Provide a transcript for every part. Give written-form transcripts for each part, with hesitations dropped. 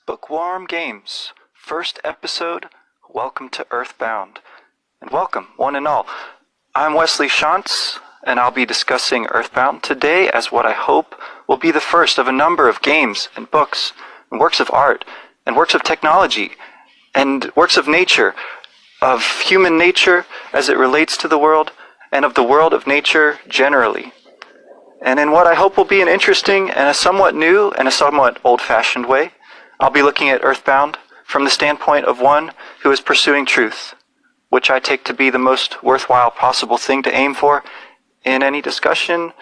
Bookwarm Games, first episode, welcome to EarthBound. And welcome, one and all. I'm Wesley Shantz, and I'll be discussing EarthBound today as what I hope will be the first of a number of games and books and works of art and works of technology and works of nature, of human nature as it relates to the world and of the world of nature generally. And in what I hope will be an interesting and a somewhat new and a somewhat old-fashioned way, I'll be looking at EarthBound from the standpoint of one who is pursuing truth, which I take to be the most worthwhile possible thing to aim for in any discussion,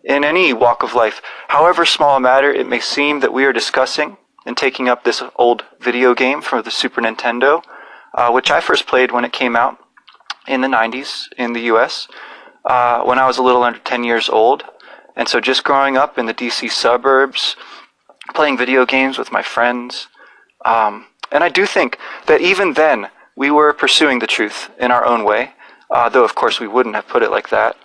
in any walk of life. However small a matter it may seem that we are discussing and taking up this old video game for the Super Nintendo, which I first played when it came out in the 90s in the US, when I was a little under 10 years old. And so just growing up in the DC suburbs, playing video games with my friends. And I do think that even then, we were pursuing the truth in our own way, though of course we wouldn't have put it like that.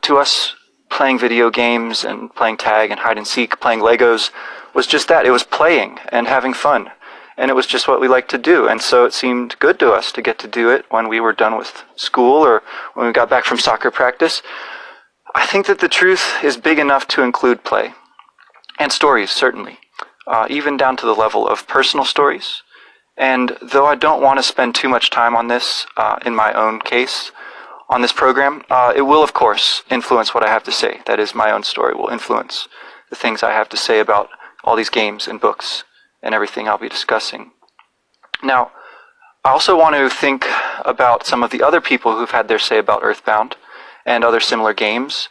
To us, playing video games and playing tag and hide and seek, playing Legos, was just that. It was playing and having fun. And it was just what we liked to do. And so it seemed good to us to get to do it when we were done with school or when we got back from soccer practice. I think that the truth is big enough to include play. And stories, certainly. Even down to the level of personal stories. And though I don't want to spend too much time on this in my own case on this program, it will, of course, influence what I have to say. That is, my own story will influence the things I have to say about all these games and books and everything I'll be discussing. Now, I also want to think about some of the other people who've had their say about EarthBound and other similar games.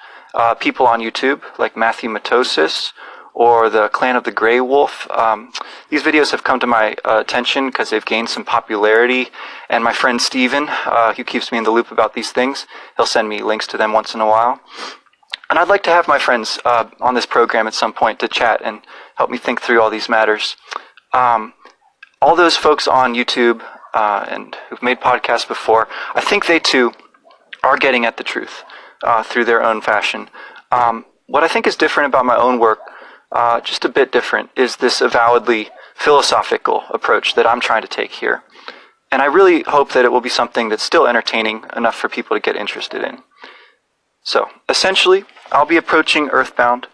People on YouTube, like Matthew Matosis, or the Clan of the Grey Wolf. These videos have come to my attention because they've gained some popularity, and my friend Steven, who keeps me in the loop about these things, he'll send me links to them once in a while. And I'd like to have my friends on this program at some point to chat and help me think through all these matters. All those folks on YouTube and who've made podcasts before, I think they too are getting at the truth through their own fashion. What I think is different about my own work, just a bit different, is this avowedly philosophical approach that I'm trying to take here. And I really hope that it will be something that's still entertaining enough for people to get interested in. So, essentially, I'll be approaching EarthBound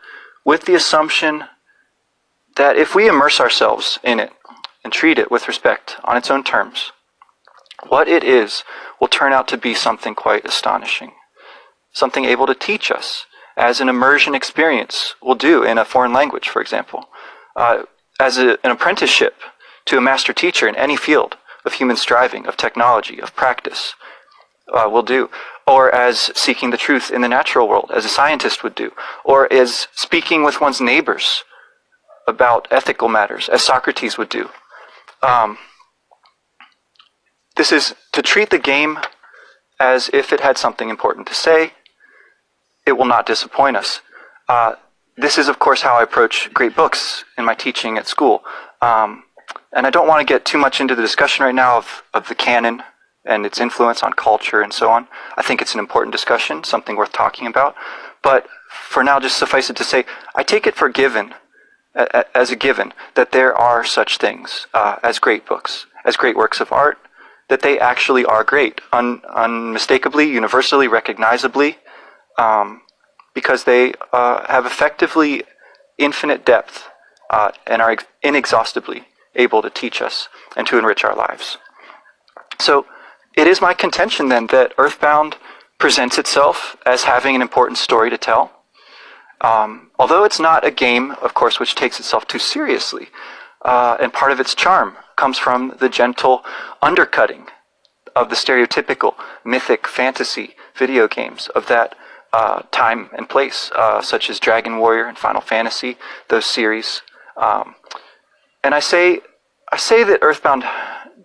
with the assumption that if we immerse ourselves in it and treat it with respect on its own terms, what it is will turn out to be something quite astonishing. Something able to teach us, as an immersion experience will do in a foreign language, for example. As an apprenticeship to a master teacher in any field of human striving, of technology, of practice, will do. Or as seeking the truth in the natural world, as a scientist would do. Or as speaking with one's neighbors about ethical matters, as Socrates would do. This is to treat the game as if it had something important to say. It will not disappoint us. This is, of course, how I approach great books in my teaching at school. And I don't want to get too much into the discussion right now of the canon and its influence on culture and so on. I think it's an important discussion, something worth talking about. But for now, just suffice it to say, I take it for given, as a given, that there are such things as great books, as great works of art, that they actually are great, unmistakably, universally, recognizably, because they have effectively infinite depth and are inexhaustibly able to teach us and to enrich our lives. So it is my contention then that EarthBound presents itself as having an important story to tell. Although it's not a game, of course, which takes itself too seriously, and part of its charm comes from the gentle undercutting of the stereotypical mythic fantasy video games of that time and place, such as Dragon Warrior and Final Fantasy, those series. And I say that EarthBound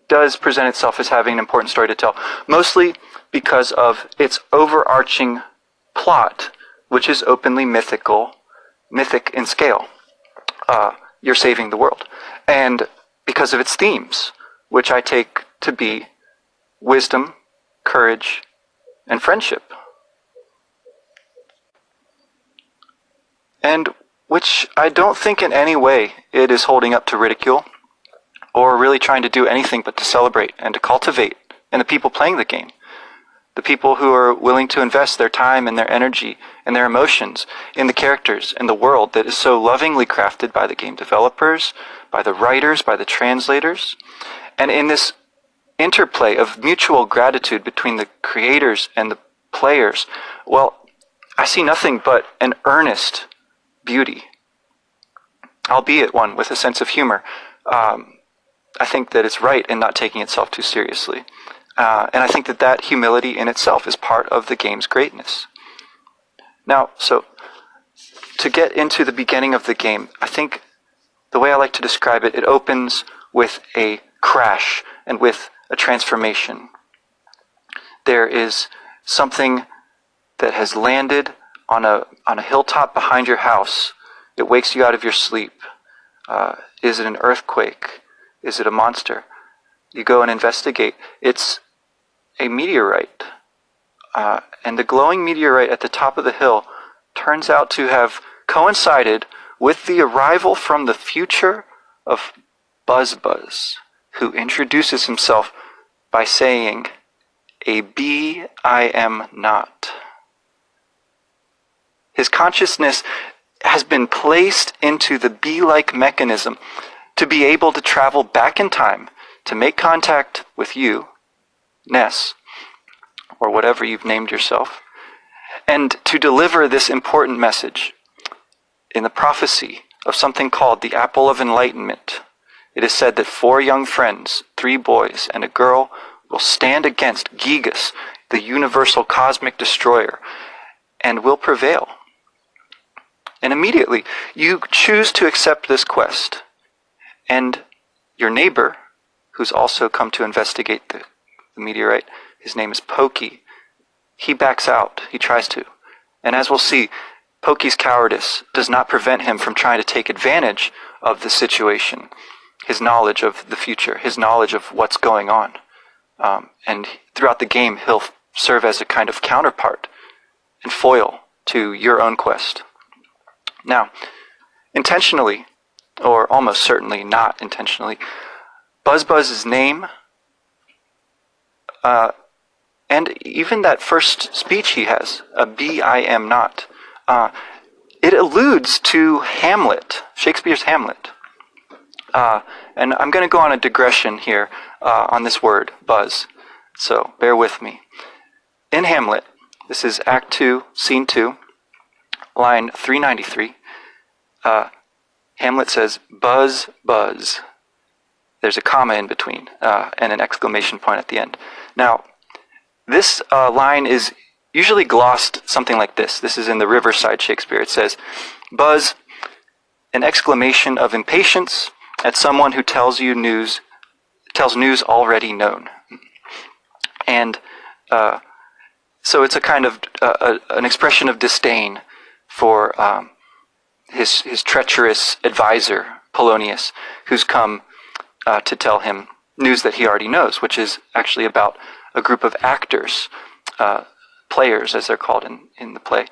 does present itself as having an important story to tell, mostly because of its overarching plot, which is openly mythic in scale. You're saving the world. And because of its themes, which I take to be wisdom, courage, and friendship. And which I don't think in any way it is holding up to ridicule or really trying to do anything but to celebrate and to cultivate, and the people playing the game. The people who are willing to invest their time and their energy and their emotions in the characters and the world that is so lovingly crafted by the game developers, by the writers, by the translators. And in this interplay of mutual gratitude between the creators and the players, well, I see nothing but an earnest beauty, albeit one with a sense of humor. I think that it's right in not taking itself too seriously. And I think that that humility in itself is part of the game's greatness. Now, so to get into the beginning of the game, I think the way I like to describe it, it opens with a crash and with a transformation. There is something that has landed on a hilltop behind your house. It wakes you out of your sleep. Is it an earthquake? Is it a monster? You go and investigate. It's a meteorite. And the glowing meteorite at the top of the hill turns out to have coincided with the arrival from the future of Buzz, who introduces himself by saying, "A bee I am not." His consciousness has been placed into the bee-like mechanism to be able to travel back in time to make contact with you, Ness, or whatever you've named yourself, and to deliver this important message. In the prophecy of something called the Apple of Enlightenment, it is said that 4 young friends, 3 boys and a girl, will stand against Gigas, the universal cosmic destroyer, and will prevail. And immediately, you choose to accept this quest. And your neighbor, who's also come to investigate the meteorite, his name is Pokey, he backs out. He tries to. And as we'll see, Pokey's cowardice does not prevent him from trying to take advantage of the situation, his knowledge of the future, his knowledge of what's going on. And throughout the game, he'll serve as a kind of counterpart and foil to your own quest. Now, intentionally, or almost certainly not intentionally, Buzz's name, and even that first speech he has, "A bee I am not," it alludes to Hamlet, Shakespeare's Hamlet. And I'm going to go on a digression here on this word, Buzz, so bear with me. In Hamlet, this is Act 2, Scene 2, line 393, Hamlet says, "Buzz, buzz." There's a comma in between and an exclamation point at the end. Now, this line is usually glossed something like this. This is in the Riverside Shakespeare. It says, "Buzz, an exclamation of impatience at someone who tells news already known." And so it's a kind of an expression of disdain for his treacherous advisor, Polonius, who's come to tell him news that he already knows, which is actually about a group of actors, players as they're called in the play,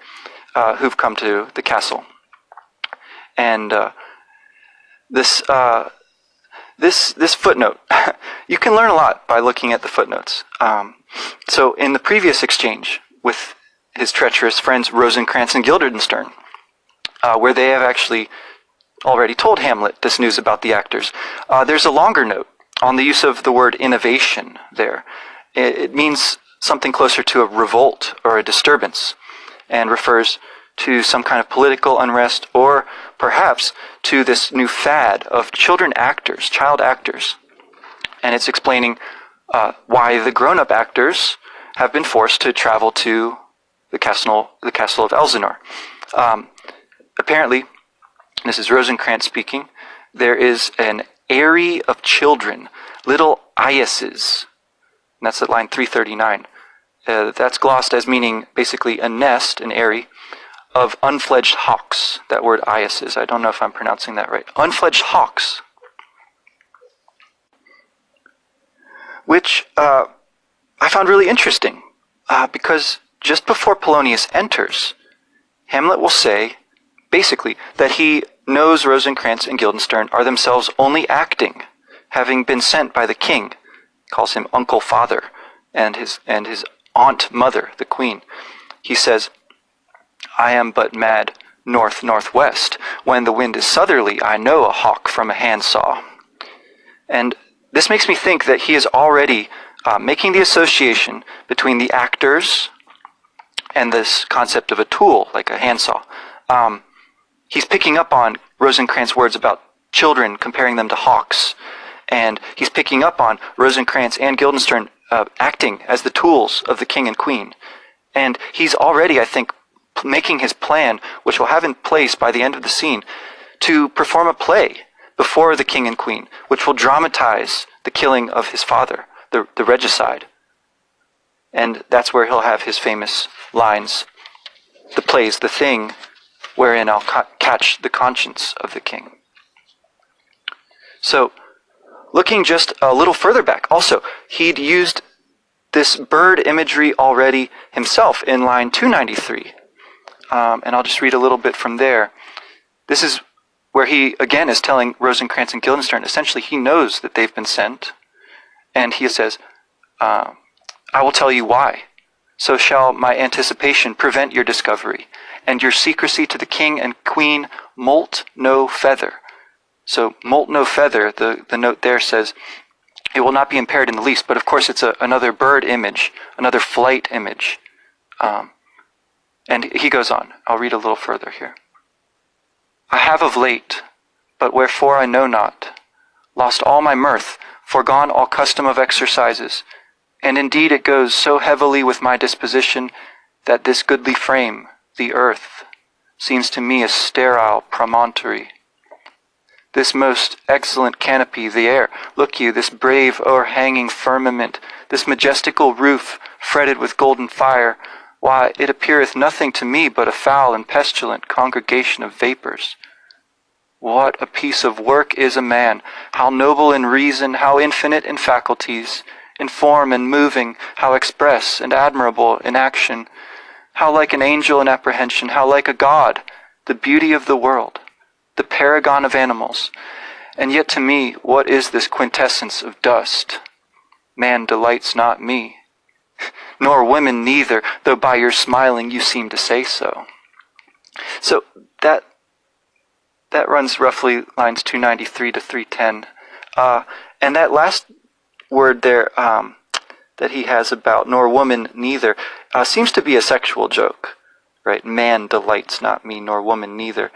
who've come to the castle. And this footnote, you can learn a lot by looking at the footnotes. So in the previous exchange with his treacherous friends Rosencrantz and Guildenstern, where they have actually already told Hamlet this news about the actors, there's a longer note on the use of the word innovation there. It means something closer to a revolt or a disturbance, and refers to some kind of political unrest, or perhaps to this new fad of child actors. And it's explaining why the grown-up actors have been forced to travel to the castle of Elsinore. Apparently, this is Rosencrantz speaking, there is an aerie of children, little Iases, and that's at line 339. That's glossed as meaning basically a nest, an aerie, of unfledged hawks. That word Iases, I don't know if I'm pronouncing that right. Unfledged hawks. Which I found really interesting, because just before Polonius enters, Hamlet will say, basically, that he knows Rosencrantz and Guildenstern are themselves only acting, having been sent by the king, calls him uncle father, and his aunt mother, the queen. He says, I am but mad north-northwest. When the wind is southerly, I know a hawk from a handsaw. And this makes me think that he is already making the association between the actors and this concept of a tool, like a handsaw. He's picking up on Rosencrantz' words about children, comparing them to hawks. And he's picking up on Rosencrantz and Guildenstern acting as the tools of the king and queen. And he's already, I think, making his plan, which will have in place by the end of the scene, to perform a play before the king and queen, which will dramatize the killing of his father, the regicide. And that's where he'll have his famous lines, the play's the thing wherein I'll catch the conscience of the king. So, looking just a little further back, also, he'd used this bird imagery already himself in line 293. And I'll just read a little bit from there. This is where he, again, is telling Rosencrantz and Guildenstern, essentially he knows that they've been sent. And he says, I will tell you why. So shall my anticipation prevent your discovery, and your secrecy to the king and queen molt no feather. So molt no feather, the note there says, it will not be impaired in the least, but of course it's another bird image, another flight image. And he goes on. I'll read a little further here. I have of late, but wherefore I know not, lost all my mirth, forgone all custom of exercises, and indeed it goes so heavily with my disposition that this goodly frame, the earth, seems to me a sterile promontory. This most excellent canopy, the air, look you, this brave o'erhanging firmament, this majestical roof, fretted with golden fire, why, it appeareth nothing to me but a foul and pestilent congregation of vapors. What a piece of work is a man, how noble in reason, how infinite in faculties, in form and moving, how express and admirable in action, how like an angel in apprehension, how like a god, the beauty of the world, the paragon of animals. And yet to me, what is this quintessence of dust? Man delights not me, nor women neither, though by your smiling you seem to say so. So that runs roughly lines 293 to 310. And that last word there that he has about nor woman neither seems to be a sexual joke, right? Man delights not me, nor woman neither.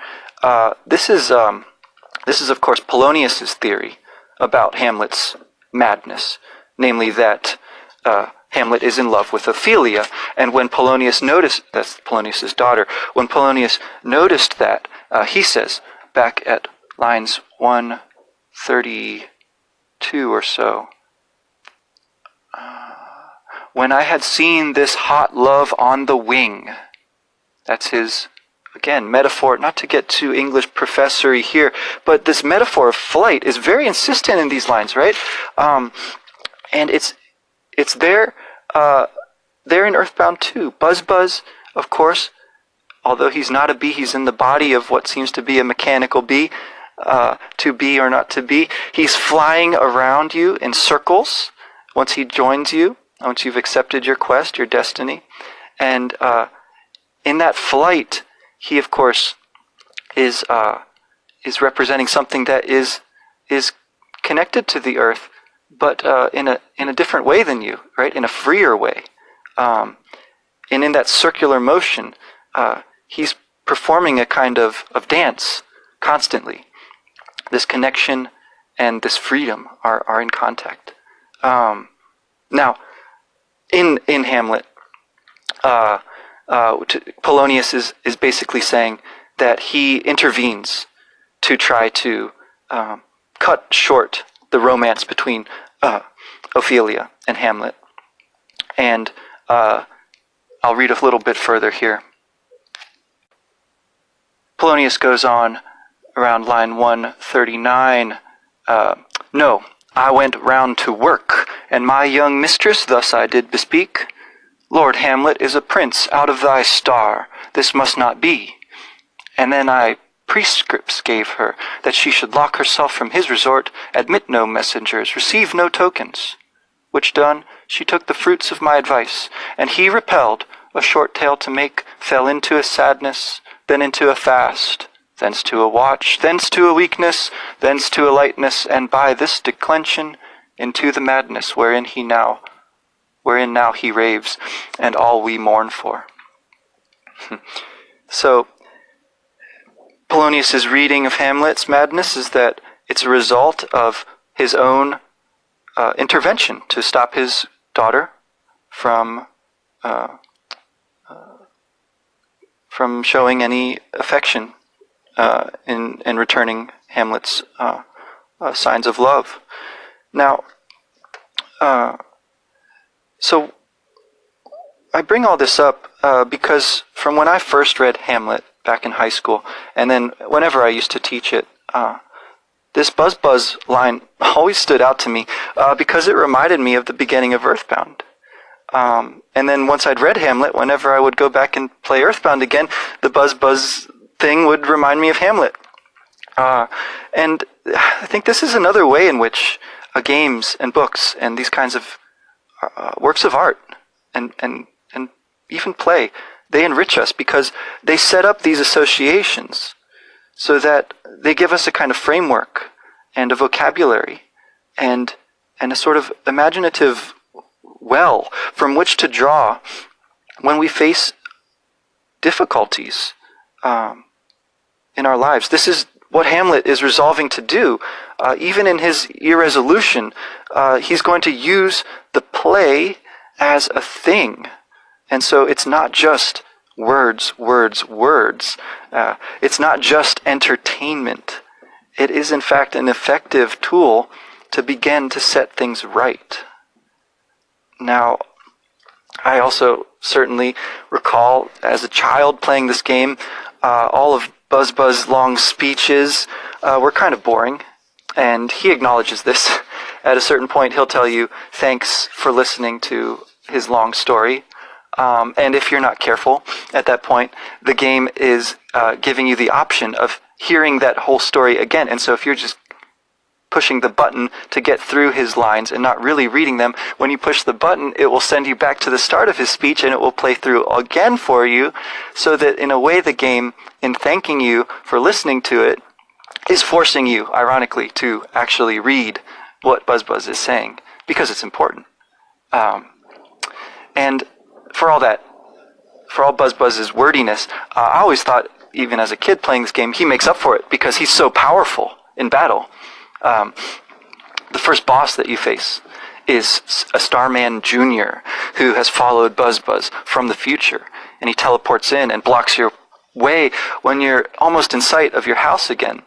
This is of course Polonius's theory about Hamlet's madness, namely that Hamlet is in love with Ophelia, and when Polonius noticed, that's Polonius's daughter, when Polonius noticed that, he says, back at lines 132 or so, when I had seen this hot love on the wing, that's his, again, metaphor, not to get too English professory here, but this metaphor of flight is very insistent in these lines, right? And it's there in EarthBound too. Buzz, of course, although he's not a bee, he's in the body of what seems to be a mechanical bee, to be or not to be. He's flying around you in circles once he joins you, once you've accepted your quest, your destiny. And in that flight, he, of course, is representing something that is connected to the earth, but in a different way than you, right? In a freer way. And in that circular motion, he's performing a kind of dance constantly. This connection and this freedom are in contact. Now, in Hamlet, Polonius is basically saying that he intervenes to try to cut short the romance between Ophelia and Hamlet. And I'll read a little bit further here. Polonius goes on around line 139. No, I went round to work, and my young mistress thus I did bespeak. Lord Hamlet is a prince out of thy star, this must not be. And then I prescripts gave her, that she should lock herself from his resort, admit no messengers, receive no tokens. Which done, she took the fruits of my advice, and he repelled, a short tale to make, fell into a sadness, then into a fast, thence to a watch, thence to a weakness, thence to a lightness, and by this declension into the madness wherein now he raves, and all we mourn for. So, Polonius's reading of Hamlet's madness is that it's a result of his own intervention to stop his daughter from showing any affection in returning Hamlet's signs of love. Now, so I bring all this up because from when I first read Hamlet back in high school, and then whenever I used to teach it, this Buzz Buzz line always stood out to me because it reminded me of the beginning of EarthBound. And then once I'd read Hamlet, whenever I would go back and play EarthBound again, the Buzz Buzz thing would remind me of Hamlet. And I think this is another way in which games and books and these kinds of works of art and even play, they enrich us because they set up these associations so that they give us a kind of framework and a vocabulary and a sort of imaginative well from which to draw when we face difficulties in our lives. This is what Hamlet is resolving to do. Even in his irresolution, he's going to use the play as a thing. And so it's not just words. It's not just entertainment. It is, in fact, an effective tool to begin to set things right. Now, I also certainly recall as a child playing this game, all of Buzz Buzz's long speeches were kind of boring, and he acknowledges this. At a certain point, he'll tell you, thanks for listening to his long story. And if you're not careful, at that point, the game is giving you the option of hearing that whole story again. And so if you're just pushing the button to get through his lines and not really reading them, when you push the button, it will send you back to the start of his speech and it will play through again for you, so that in a way the game, in thanking you for listening to it, is forcing you, ironically, to actually read what Buzz Buzz is saying, because it's important. And for all that, for all Buzz Buzz's wordiness, I always thought, even as a kid playing this game, he makes up for it because he's so powerful in battle. The first boss that you face is a Starman Jr. who has followed Buzz Buzz from the future, and he teleports in and blocks your way when you're almost in sight of your house again.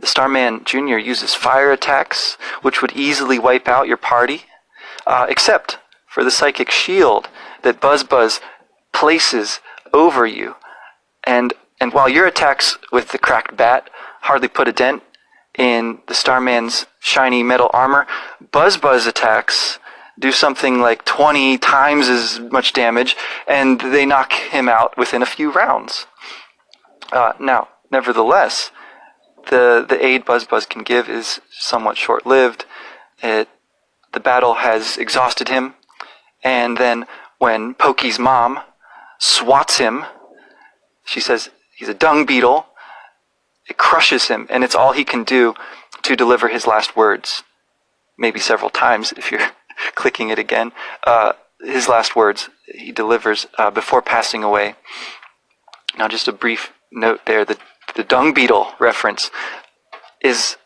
The Starman Jr. uses fire attacks, which would easily wipe out your party, except for the psychic shield that Buzz Buzz places over you. And while your attacks with the cracked bat hardly put a dent in the Starman's shiny metal armor, Buzz Buzz attacks do something like 20 times as much damage, and they knock him out within a few rounds. Now, nevertheless, the aid Buzz Buzz can give is somewhat short-lived. The battle has exhausted him, and then when Pokey's mom swats him, she says he's a dung beetle. It crushes him, and it's all he can do to deliver his last words. Maybe several times if you're clicking it again. His last words he delivers before passing away. Now, just a brief note there, the dung beetle reference is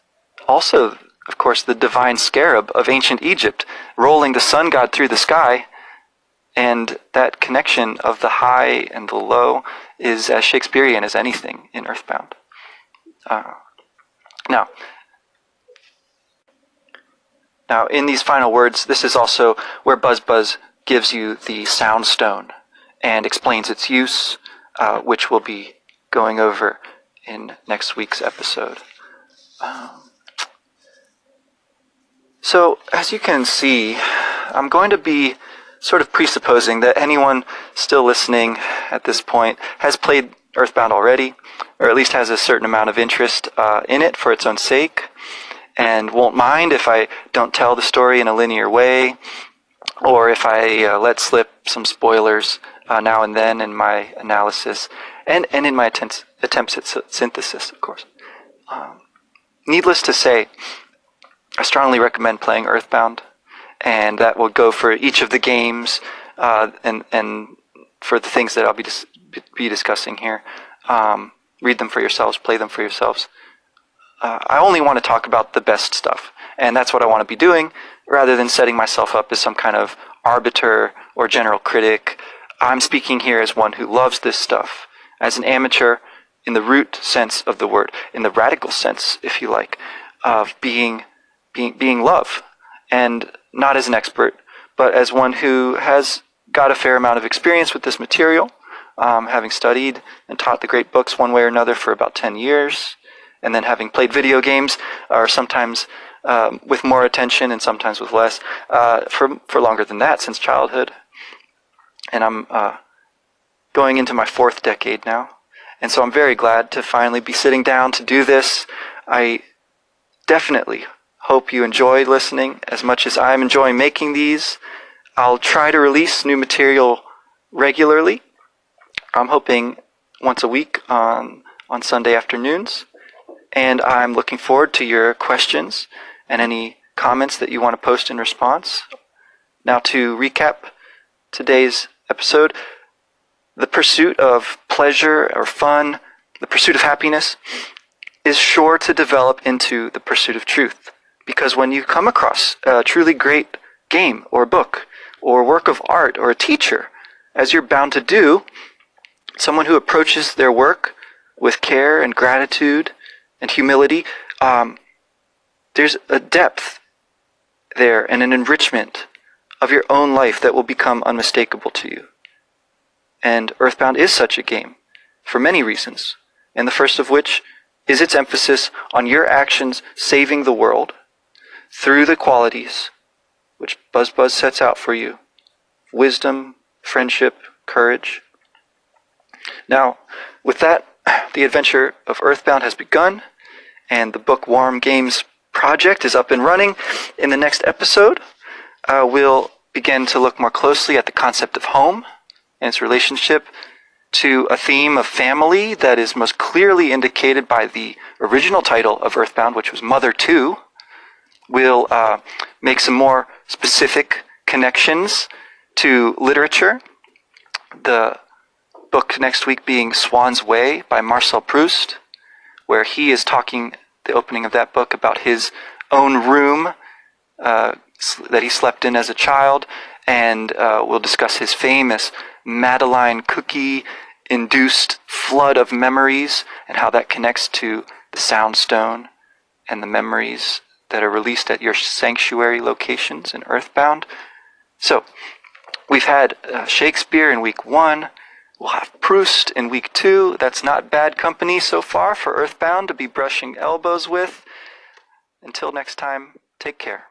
also, of course, the divine scarab of ancient Egypt, rolling the sun god through the sky. And that connection of the high and the low is as Shakespearean as anything in EarthBound. Now, in these final words, this is also where Buzz Buzz gives you the sound stone and explains its use, which we'll be going over in next week's episode. So, as you can see, I'm going to be sort of presupposing that anyone still listening at this point has played Earthbound already, or at least has a certain amount of interest in it for its own sake, and won't mind if I don't tell the story in a linear way, or if I let slip some spoilers now and then in my analysis, and in my attempts at synthesis, of course. Needless to say, I strongly recommend playing Earthbound, and that will go for each of the games and for the things that I'll be discussing here. Read them for yourselves, play them for yourselves. I only want to talk about the best stuff, and that's what I want to be doing, rather than setting myself up as some kind of arbiter or general critic. I'm speaking here as one who loves this stuff, as an amateur in the root sense of the word, in the radical sense, if you like, of being love, and not as an expert, but as one who has got a fair amount of experience with this material, having studied and taught the great books one way or another for about 10 years, and then having played video games, or sometimes with more attention and sometimes with less, for longer than that, since childhood. And I'm going into my 4th decade now, and so I'm very glad to finally be sitting down to do this. I definitely hope you enjoy listening as much as I'm enjoying making these. I'll try to release new material regularly. I'm hoping once a week on Sunday afternoons. And I'm looking forward to your questions and any comments that you want to post in response. Now, to recap today's episode, the pursuit of pleasure or fun, the pursuit of happiness, is sure to develop into the pursuit of truth. Because when you come across a truly great game or book or work of art or a teacher, as you're bound to do, someone who approaches their work with care and gratitude and humility, there's a depth there and an enrichment of your own life that will become unmistakable to you. And Earthbound is such a game for many reasons, and the first of which is its emphasis on your actions saving the world through the qualities which Buzz sets out for you: wisdom, friendship, courage. Now, with that, the adventure of Earthbound has begun, and the Bookwarm Games project is up and running. In the next episode, we'll begin to look more closely at the concept of home and its relationship to a theme of family that is most clearly indicated by the original title of Earthbound, which was Mother 2. We'll make some more specific connections to literature. The book next week being Swan's Way by Marcel Proust, where he is talking, the opening of that book, about his own room that he slept in as a child, and we'll discuss his famous Madeline cookie-induced flood of memories and how that connects to the Soundstone and the memories that are released at your sanctuary locations in Earthbound. So, we've had Shakespeare in week 1. We'll have Proust in week 2. That's not bad company so far for Earthbound to be brushing elbows with. Until next time, take care.